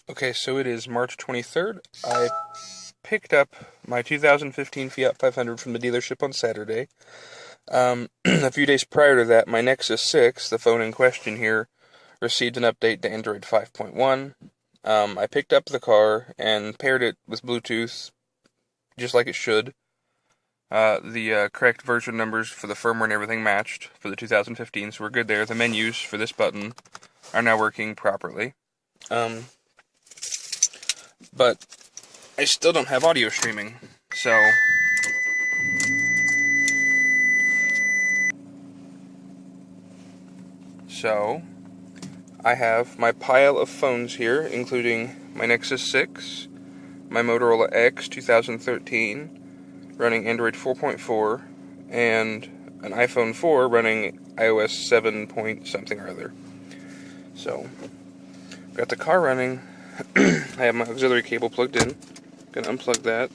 Okay, so it is March 23rd. I picked up my 2015 Fiat 500 from the dealership on Saturday. A few days prior to that, my Nexus 6, the phone in question here, received an update to Android 5.1. I picked up the car and paired it with Bluetooth, just like it should. The correct version numbers for the firmware and everything matched for the 2015, so we're good there. The menus for this button are now working properly. But I still don't have audio streaming, so I have my pile of phones here, including my Nexus 6, my Motorola X 2013, running Android 4.4, and an iPhone 4 running iOS 7 point something or other. So, got the car running. I have my auxiliary cable plugged in. Gonna unplug that.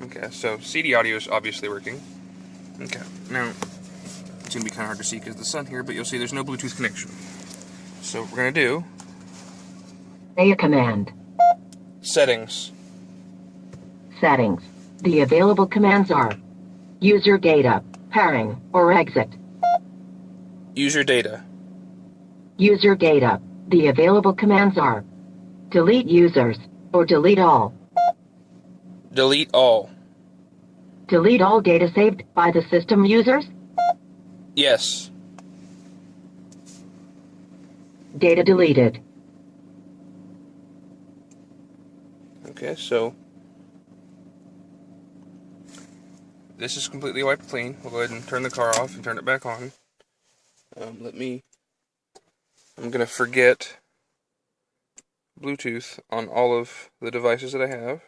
Okay, so CD audio is obviously working. Okay, now it's gonna be kind of hard to see because of the sun here, but you'll see there's no Bluetooth connection. So what we're gonna do. Say a command. Settings. Settings. The available commands are user data, pairing, or exit. User data. User data. The available commands are delete users or delete all. Delete all. Delete all data saved by the system users. Yes. Data deleted. Okay, so this is completely wiped clean. We'll go ahead and turn the car off and turn it back on. I'm gonna forget Bluetooth on all of the devices that I have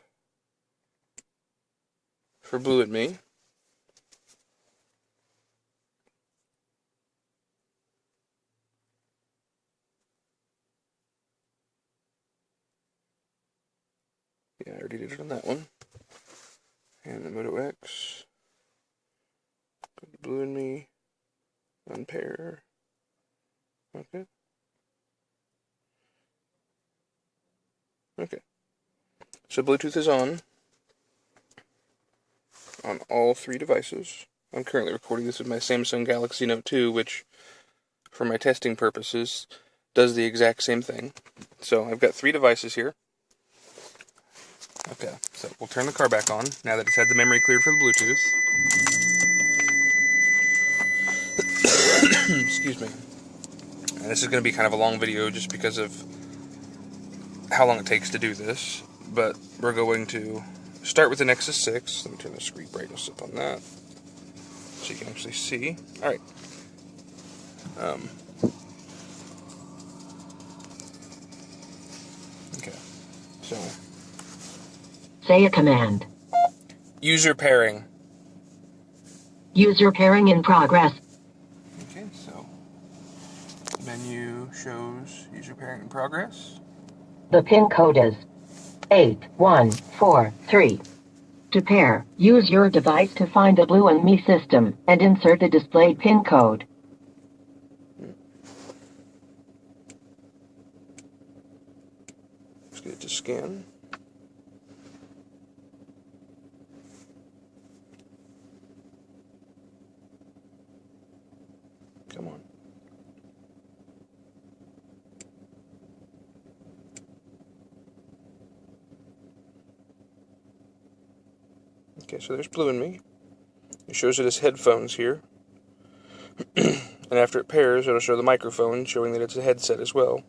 for Blue&Me. Yeah, I already did it on that one. And the Moto X. Go to Blue&Me. Unpair. Okay. Okay. So Bluetooth is on all three devices. I'm currently recording this with my Samsung Galaxy Note 2, which, for my testing purposes, does the exact same thing. So I've got three devices here. Okay, so we'll turn the car back on, now that it's had the memory cleared for the Bluetooth. Excuse me. And this is going to be kind of a long video just because of how long it takes to do this, but we're going to start with the Nexus 6. Let me turn the screen brightness up on that so you can actually see. Alright. Okay. So. Say a command. User pairing. User pairing in progress. Okay, so menu shows user pairing in progress. The pin code is 8143. To pair, use your device to find the Blue&Me system and insert the displayed pin code. Let's get it to scan. Come on. Okay, so there's Blue&Me. It shows it as headphones here. And after it pairs, it'll show the microphone, showing that it's a headset as well.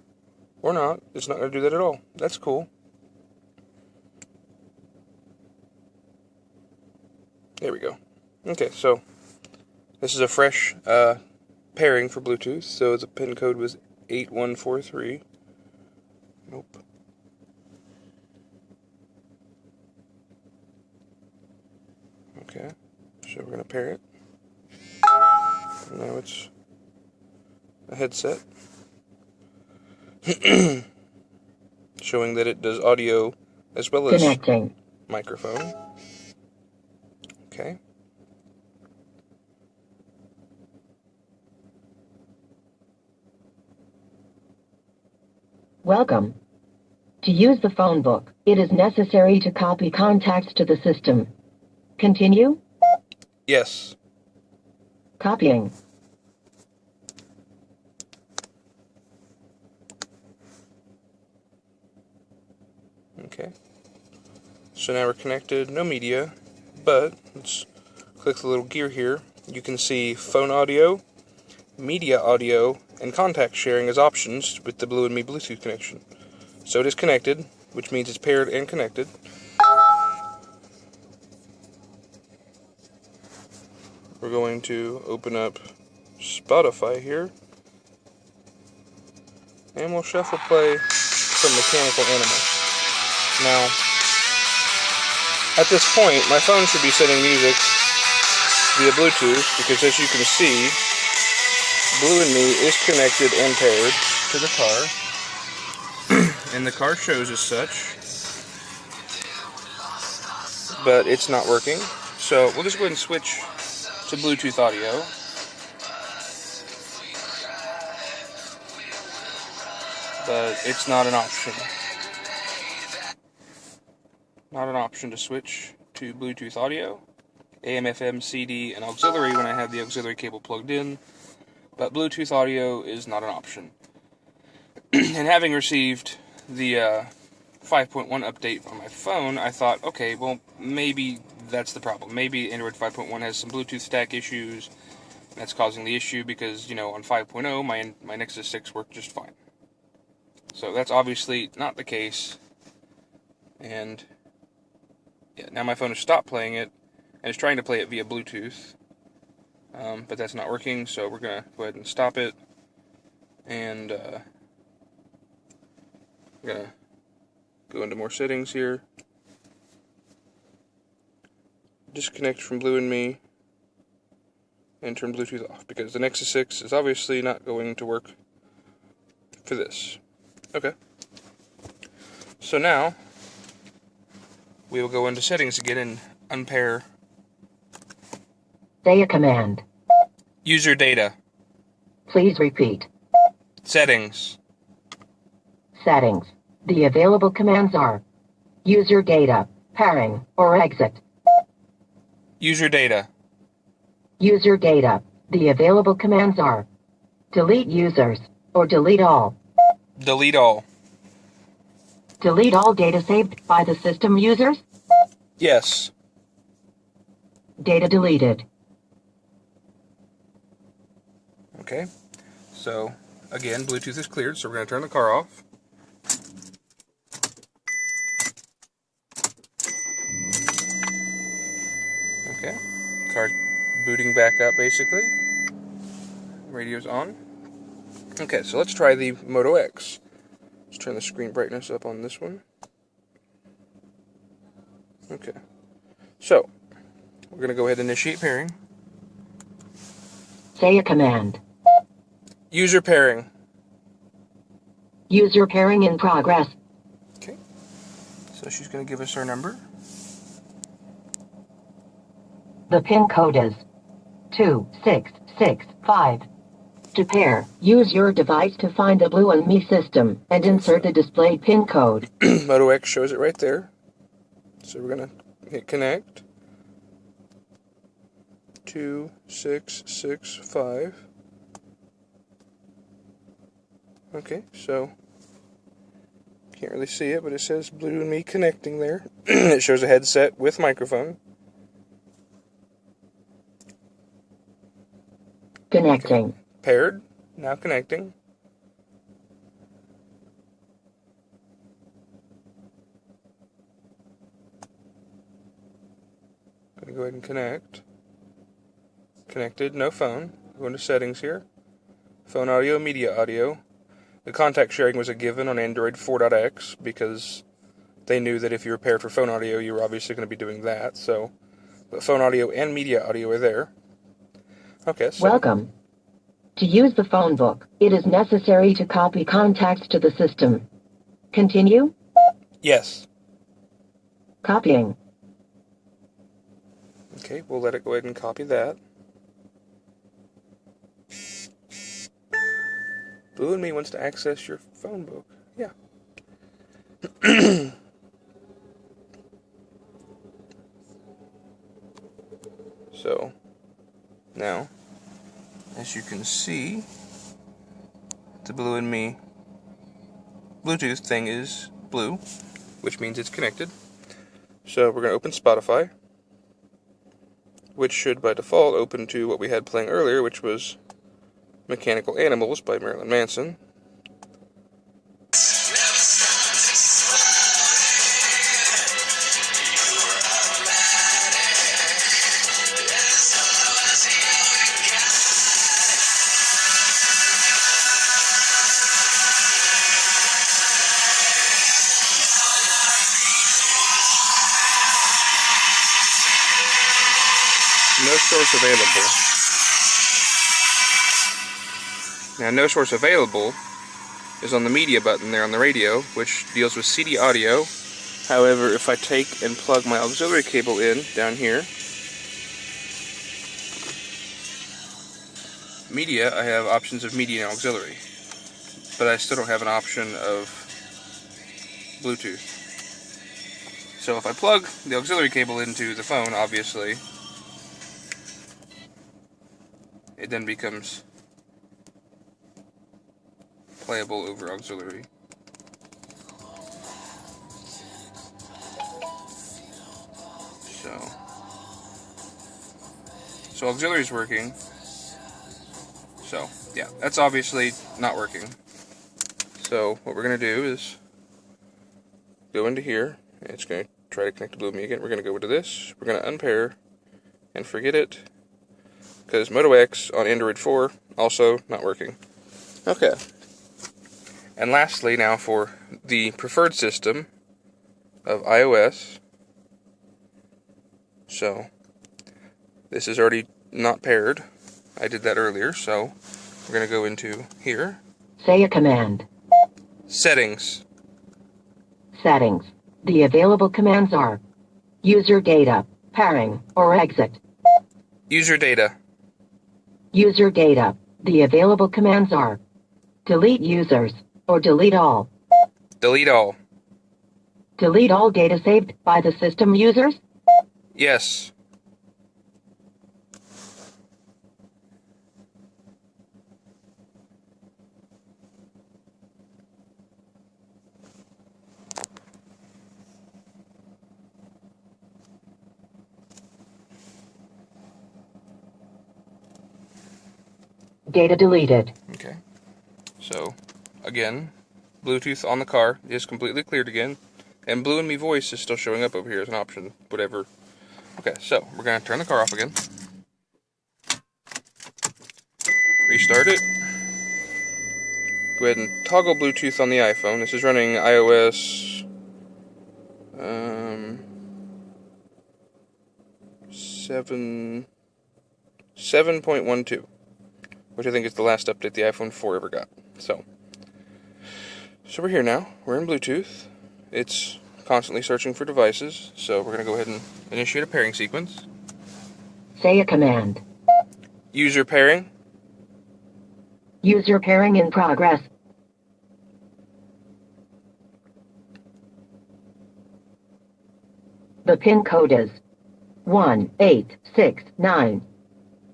Or not. It's not going to do that at all. That's cool. There we go. Okay, so this is a fresh pairing for Bluetooth. So the pin code was 8143. Nope. Okay, so we're going to pair it. Now it's a headset. Showing that it does audio as well as Connecting. Microphone. Okay. Welcome. To use the phone book, it is necessary to copy contacts to the system. Continue? Yes. Copying. Okay. So now we're connected, no media, but let's click the little gear here. You can see phone audio, media audio, and contact sharing as options with the Blue&Me Bluetooth connection. So it is connected, which means it's paired and connected. We're going to open up Spotify here, and we'll shuffle play some Mechanical Animal. Now, at this point, my phone should be sending music via Bluetooth, because as you can see, Blue&Me is connected and paired to the car, and the car shows as such, but it's not working. So we'll just go ahead and switch to Bluetooth audio. But it's not an option. Not an option to switch to Bluetooth audio, AM, FM, CD, and auxiliary when I have the auxiliary cable plugged in, but Bluetooth audio is not an option. And having received the 5.1 update on my phone, I thought, okay, well, maybe that's the problem. Maybe Android 5.1 has some Bluetooth stack issues. That's causing the issue because, on 5.0, my Nexus 6 worked just fine. So that's obviously not the case. And yeah, now my phone has stopped playing it and is trying to play it via Bluetooth. But that's not working, so we're going to go ahead and stop it. And we're going to go into more settings here. Disconnect from Blue&Me. And turn Bluetooth off, because the Nexus 6 is obviously not going to work for this. Okay. So now, we will go into settings again and unpair. Say a command. User data. Please repeat. Settings. Settings. The available commands are user data, pairing, or exit. User data. User data. The available commands are delete users or delete all. Delete all. Delete all data saved by the system users. Yes. Data deleted. Okay. So, again, Bluetooth is cleared, so we're going to turn the car off. Okay. Car's booting back up, basically. Radio's on. Okay, so let's try the Moto X. Let's turn the screen brightness up on this one. Okay. So, we're going to go ahead and initiate pairing. Say a command. User pairing. User pairing in progress. Okay. So she's going to give us our number. The PIN code is 2665. To pair, use your device to find the Blue&Me system and insert the displayed PIN code. Moto X shows it right there. So we're going to hit connect. 2665. Okay, so can't really see it, but it says Blue&Me connecting there. It shows a headset with microphone. Connecting. Okay. Paired, now connecting. Going to go ahead and connect. Connected, no phone. Go into settings here. Phone audio, media audio. The contact sharing was a given on Android 4.x because they knew that if you were paired for phone audio, you were obviously going to be doing that. So, but phone audio and media audio are there. Okay, so. Welcome. To use the phone book, it is necessary to copy contacts to the system. Continue? Yes. Copying. Okay, we'll let it go ahead and copy that. Blue&Me wants to access your phone book. yeah. So, now, as you can see, the Blue&Me Bluetooth thing is blue, which means it's connected. So we're going to open Spotify, which should by default open to what we had playing earlier, which was Mechanical Animals by Marilyn Manson. No source available. Now, no source available is on the media button there on the radio, which deals with CD audio. However, if I take and plug my auxiliary cable in down here, media, I have options of media and auxiliary, but I still don't have an option of Bluetooth. So if I plug the auxiliary cable into the phone, obviously, it then becomes playable over auxiliary. So auxiliary is working. So yeah, that's obviously not working. So what we're going to do is go into here. It's going to try to connect to Blue&Me again. We're going to go into this. We're going to unpair and forget it, because Moto X on Android 4 also not working. Okay. And lastly, now for the preferred system of iOS. So this is already not paired. I did that earlier, so we're going to go into here. Say a command. Settings. Settings. The available commands are user data, pairing, or exit. User data. User data. The available commands are delete users or delete all. Delete all. Delete all data saved by the system users? Yes. Data deleted. Okay. So, again, Bluetooth on the car is completely cleared again, and Blue&Me voice is still showing up over here as an option, whatever. Okay, so we're going to turn the car off again. Restart it. Go ahead and toggle Bluetooth on the iPhone. This is running iOS 7.12, which I think is the last update the iPhone 4 ever got. So we're here now. We're in Bluetooth. It's constantly searching for devices, so we're going to go ahead and initiate a pairing sequence. Say a command. User pairing. User pairing in progress. The PIN code is 1869.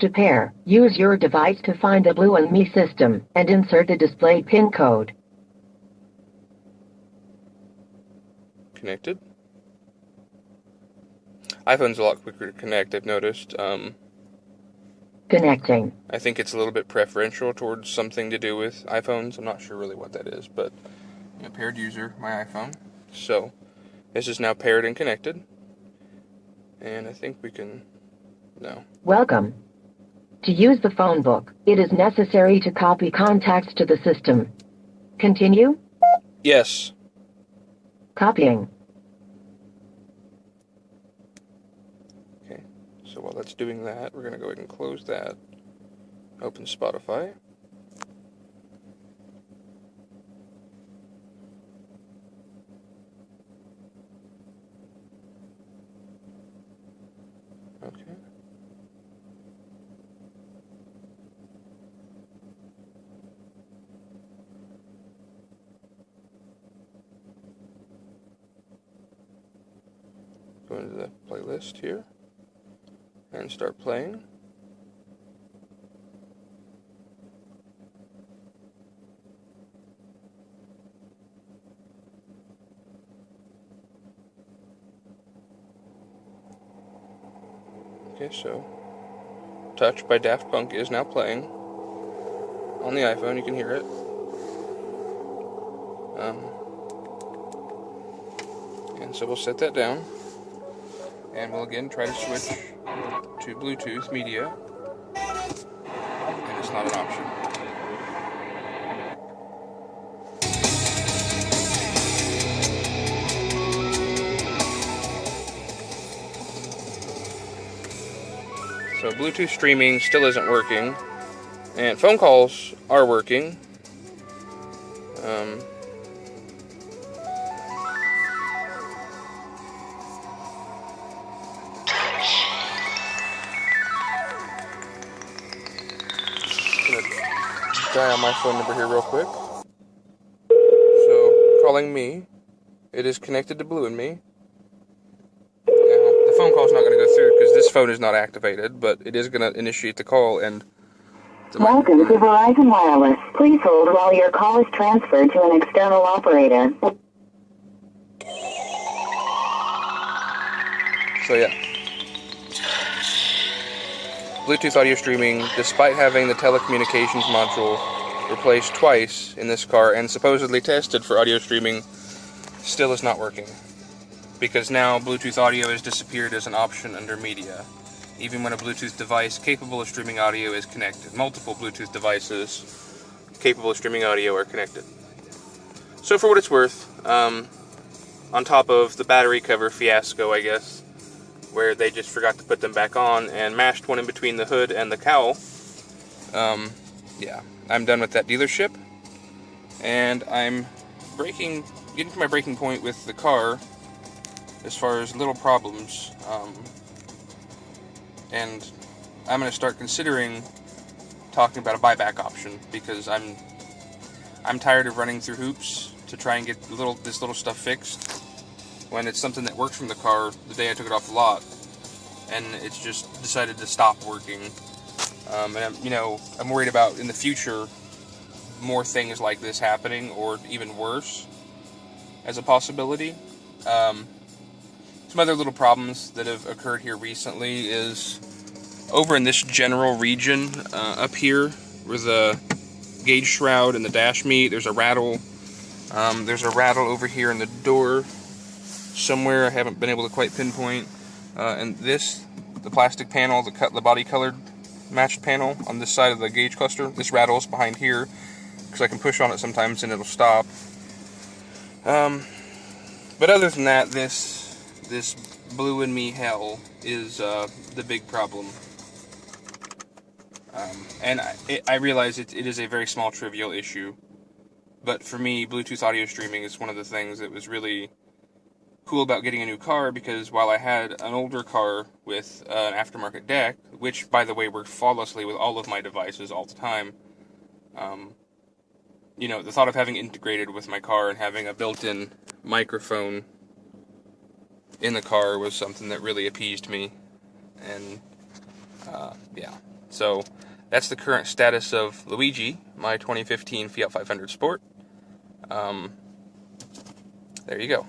To pair, use your device to find the Blue&Me system and insert the displayed PIN code. Connected. iPhone's a lot quicker to connect, I've noticed. Connecting. I think it's a little bit preferential towards something to do with iPhones. I'm not sure really what that is, but paired user, my iPhone. So this is now paired and connected. And I think we can... No. Welcome. To use the phone book, it is necessary to copy contacts to the system. Continue? Yes. Copying. Okay, so while that's doing that, we're going to go ahead and close that. Open Spotify. Okay. go into the playlist here and start playing. Okay, so Touch by Daft Punk is now playing on the iPhone. You can hear it. And so we'll set that down, and we'll again try to switch to Bluetooth media, and it's not an option. So Bluetooth streaming still isn't working, and phone calls are working. Dial my phone number here real quick. So, calling me. It is connected to Blue&Me. Now, the phone call is not going to go through because this phone is not activated, but it is going to initiate the call. And welcome to Verizon Wireless. Please hold while your call is transferred to an external operator. So yeah, Bluetooth audio streaming, despite having the telecommunications module replaced twice in this car and supposedly tested for audio streaming, still is not working. Because now Bluetooth audio has disappeared as an option under media, even when a Bluetooth device capable of streaming audio is connected. Multiple Bluetooth devices capable of streaming audio are connected. So for what it's worth, on top of the battery cover fiasco, I guess, where they just forgot to put them back on and mashed one in between the hood and the cowl, yeah, I'm done with that dealership, and I'm getting to my breaking point with the car as far as little problems, and I'm going to start considering talking about a buyback option, because I'm tired of running through hoops to try and get this little stuff fixed when it's something that worked from the car the day I took it off the lot, and it's just decided to stop working. And I'm worried about in the future more things like this happening, or even worse as a possibility. Some other little problems that have occurred here recently is over in this general region up here where the gauge shroud and the dash meet, there's a rattle. There's a rattle over here in the door somewhere. I haven't been able to quite pinpoint. And the plastic panel, the body colored matched panel on this side of the gauge cluster, this rattles behind here because I can push on it sometimes and it'll stop. But other than that, this Blue&Me hell is the big problem. And I realize it is a very small, trivial issue, but for me, Bluetooth audio streaming is one of the things that was really cool about getting a new car, because while I had an older car with an aftermarket deck, which, by the way, worked flawlessly with all of my devices all the time, the thought of having integrated with my car and having a built-in microphone in the car was something that really appeased me. And yeah, so that's the current status of Luigi, my 2015 Fiat 500 Sport. There you go.